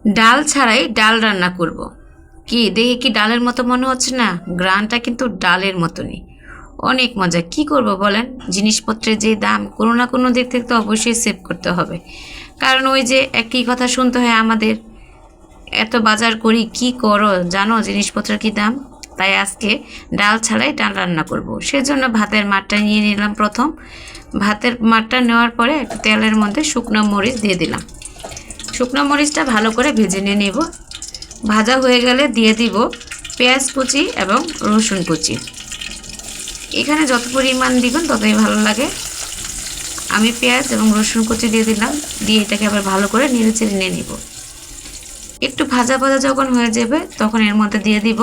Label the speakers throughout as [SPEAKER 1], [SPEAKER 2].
[SPEAKER 1] ডাল ছাড়াই ডাল রান্না করব। কি দেখে কি ডালের মতো মনে হচ্ছে না? গ্রানটা কিন্তু ডালের মতনই, অনেক মজা। কি করব বলেন, জিনিসপত্রের যে দাম, কোনো না কোনো দিক থেকে তো অবশ্যই সেভ করতে হবে। কারণ ওই যে একই কথা শুনতে হয় আমাদের, এত বাজার করি কি করো জানো জিনিসপত্রের কি দাম। তাই আজকে ডাল ছাড়াই ডাল রান্না করব। সেজন্য ভাতের মাঠটা নিয়ে নিলাম। প্রথম ভাতের মাঠটা নেওয়ার পরে একটু তেলের মধ্যে শুকনো মরিচ দিয়ে দিলাম। শুকনো মরিচটা ভালো করে ভেজে নিয়ে নেব। ভাজা হয়ে গেলে দিয়ে দিব পেঁয়াজ কুচি এবং রসুন কুচি। এখানে যত পরিমাণ দিবেন ততই ভালো লাগে। আমি পেঁয়াজ এবং রসুন কুচি দিয়ে দিলাম, দিয়ে এটাকে আবার ভালো করে নেড়ে চেড়ে নিয়ে নেব। একটু ভাজা ভাজা যখন হয়ে যাবে তখন এর মধ্যে দিয়ে দিব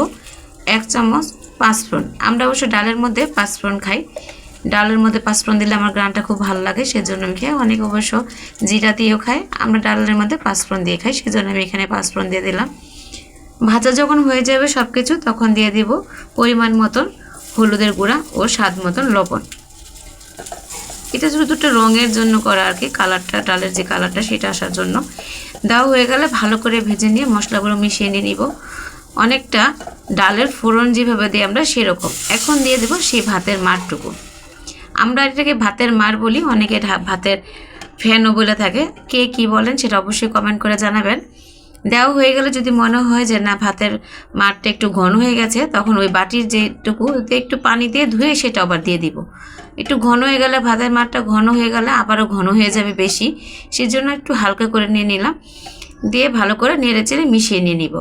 [SPEAKER 1] 1 চামচ পাঁচফোড়ন। আমরা অবশ্য ডালের মধ্যে পাঁচফোড়ন খাই, ডালের মধ্যে পাঁচফোড়ন দিলে আমার গ্রানটা খুব ভালো লাগে, সেজন্য আমি খাই। অনেকে অবশ্য জিরা দিয়েও খায়, আমরা ডালের মধ্যে পাঁচফোড়ন দিয়ে খাই, সেজন্য আমি এখানে পাঁচফোড়ন দিয়ে দিলাম। ভাজা যখন হয়ে যাবে সব কিছু, তখন দিয়ে দিব পরিমাণ মতন হলুদের গুঁড়া ও স্বাদ মতন লবণ। এটা শুধু একটা রঙের জন্য করা আর কি, কালারটা, ডালের যে কালারটা সেটা আসার জন্য। দেওয়া হয়ে গেলে ভালো করে ভেজে নিয়ে মশলাগুলো মিশিয়ে নিয়ে নিব। অনেকটা ডালের ফোড়ন যেভাবে দিই আমরা সেরকম। এখন দিয়ে দেব সেই ভাতের মারটুকু। আমরা এটাকে ভাতের মার বলি, অনেকে ভাতের ফ্যানও বলে থাকে। কে কি বলেন সেটা অবশ্যই কমেন্ট করে জানাবেন। দেওয়া হয়ে গেলে যদি মনে হয় যে না ভাতের মারটা একটু ঘন হয়ে গেছে, তখন ওই বাটির যেটুকু একটু পানি দিয়ে ধুয়ে সেটা আবার দিয়ে দিব। একটু ঘন হয়ে গেলে, ভাতের মারটা ঘন হয়ে গেলে আবারও ঘন হয়ে যাবে বেশি, সেজন্য একটু হালকা করে নিয়ে নিলাম। দিয়ে ভালো করে নেড়ে চেড়ে মিশিয়ে নিয়ে নিব।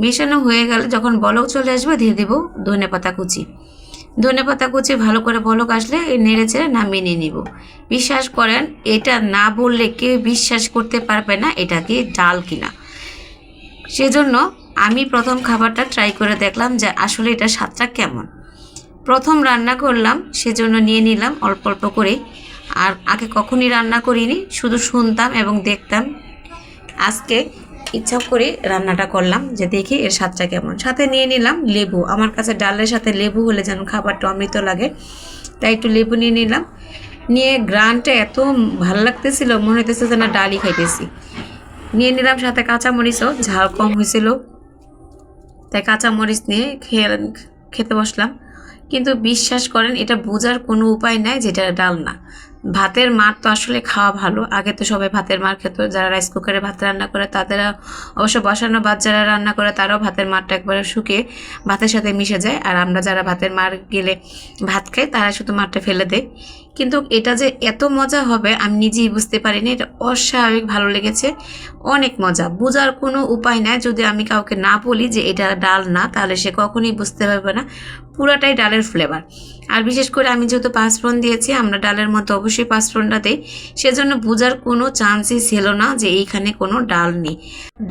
[SPEAKER 1] মেশানো হয়ে গেলে যখন বলক চলে আসবে দিয়ে দিব ধনেপাতা কুচি। ধনেপাতা কুচি ভালো করে বলক আসলে নেড়ে চেড়ে নামিয়ে নিয়ে নিব। বিশ্বাস করেন, এটা না বললে কেউ বিশ্বাস করতে পারবে না এটা কি ডাল কিনা। সেজন্য আমি প্রথম খাবারটা ট্রাই করে দেখলাম যে আসলে এটা স্বাদটা কেমন। প্রথম রান্না করলাম, সেজন্য নিয়ে নিলাম অল্প অল্প করে। আর আগে কখনই রান্না করিনি, শুধু শুনতাম এবং দেখতাম। আজকে ইচ্ছা করে রান্নাটা করলাম যে দেখি এর স্বাদটা কেমন। সাথে নিয়ে নিলাম লেবু। আমার কাছে ডালের সাথে লেবু হলে যেন খাবারটা অমৃত লাগে, তাই একটু লেবু নিয়ে নিলাম। নিয়ে গ্রানটা এত ভালো লাগতেছিল, মনে হইতেছে যে না ডালই খাইতেছি। নিয়ে নিলাম সাথে কাঁচামরিচও, ঝাল কম হয়েছিল তাই কাঁচামরিচ নিয়ে খেতে বসলাম। কিন্তু বিশ্বাস করেন, এটা বোঝার কোনো উপায় নাই যেটা ডাল না। ভাতের মার তো আসলে খাওয়া ভালো। আগে তো সবাই ভাতের মার খেত, যারা রাইস কুকারে ভাত রান্না করে তাদের অবশ্য বসানো ভাত যারা রান্না করে তারাও ভাতের মারটা একবারে শুকিয়ে ভাতের সাথে মিশে যায়। আর আমরা যারা ভাতের মার গেলে ভাত খাই তারা শুধু মারটা ফেলে দেয়। কিন্তু এটা যে এত মজা হবে আমি নিজেই বুঝতে পারিনি। এটা অস্বাভাবিক ভালো লেগেছে, অনেক মজা। বোঝার কোনো উপায় নাই, যদি আমি কাউকে না বলি যে এটা ডাল না তাহলে সে কখনোই বুঝতে পারবে না। পুরাটাই ডালের ফ্লেভার। আর বিশেষ করে আমি যেহেতু পাঁচফোড়ন দিয়েছি, আমরা ডালের মধ্যে অবশ্যই পাঁচফোড়নটা দিই, সেজন্য বোঝার কোনো চান্সই ছিল না যে এইখানে কোনো ডাল নেই।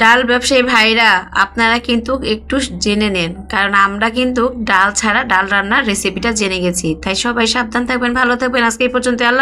[SPEAKER 1] ডাল ব্যবসায়ী ভাইরা আপনারা কিন্তু একটু জেনে নেন, কারণ আমরা কিন্তু ডাল ছাড়া ডাল রান্নার রেসিপিটা জেনে গেছি। তাই সবাই সাবধান থাকবেন, ভালো থাকবেন। আজকে এই পর্যন্ত। আল্লাহ।